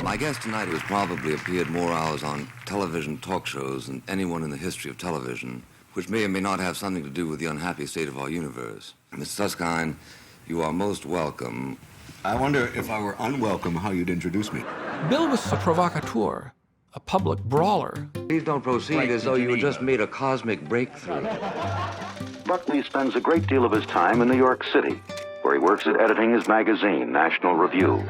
My guest tonight has probably appeared more hours on television talk shows than anyone in the history of television, which may or may not have something to do with the unhappy state of our universe. Mr. Susskind, you are most welcome. I wonder if I were unwelcome, how you'd introduce me. Bill was a provocateur, a public brawler. Please don't proceed as though you had just made a cosmic breakthrough. Buckley spends a great deal of his time in New York City, where he works at editing his magazine, National Review.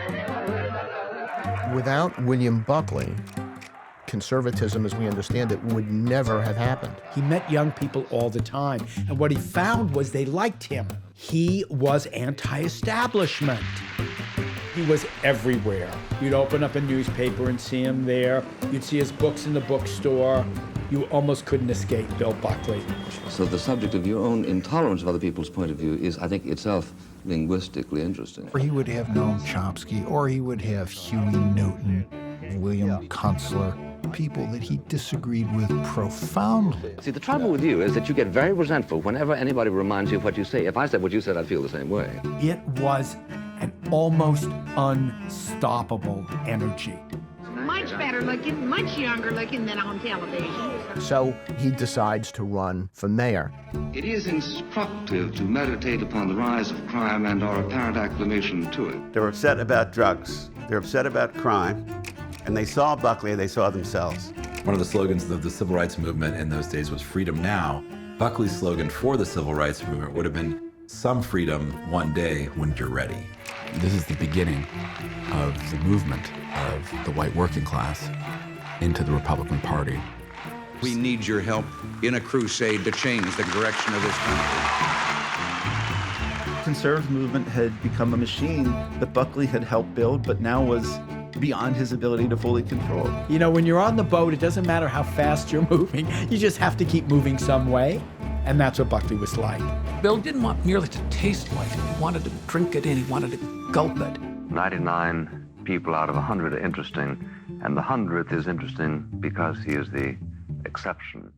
Without William Buckley, conservatism as we understand it would never have happened. He met young people all the time, and what he found was they liked him. He was anti-establishment. He was everywhere. You'd open up a newspaper and see him there. You'd see his books in the bookstore. You almost couldn't escape Bill Buckley. So the subject of your own intolerance of other people's point of view is, I think, itself linguistically interesting. Or he would have known Chomsky, or he would have Huey Newton, William Kunstler, people that he disagreed with profoundly. See, the trouble with you is that you get very resentful whenever anybody reminds you of what you say. If I said what you said, I'd feel the same way. It was an almost unstoppable energy. Much better looking, much younger looking than on television. So he decides to run for mayor. It is instructive to meditate upon the rise of crime and our apparent acclamation to it. They're upset about drugs. They're upset about crime. And they saw Buckley, they saw themselves. One of the slogans of the civil rights movement in those days was freedom now. Buckley's slogan for the civil rights movement would have been some freedom one day when you're ready. This is the beginning of the movement of the white working class into the Republican Party. We need your help in a crusade to change the direction of this country. The conservative movement had become a machine that Buckley had helped build, but now was beyond his ability to fully control. You know, when you're on the boat, it doesn't matter how fast you're moving. You just have to keep moving some way. And that's what Buckley was like. Bill didn't want merely to taste life. He wanted to drink it in. He wanted to gulp it. 99 people out of 100 are interesting, and the 100th is interesting because he is the exception.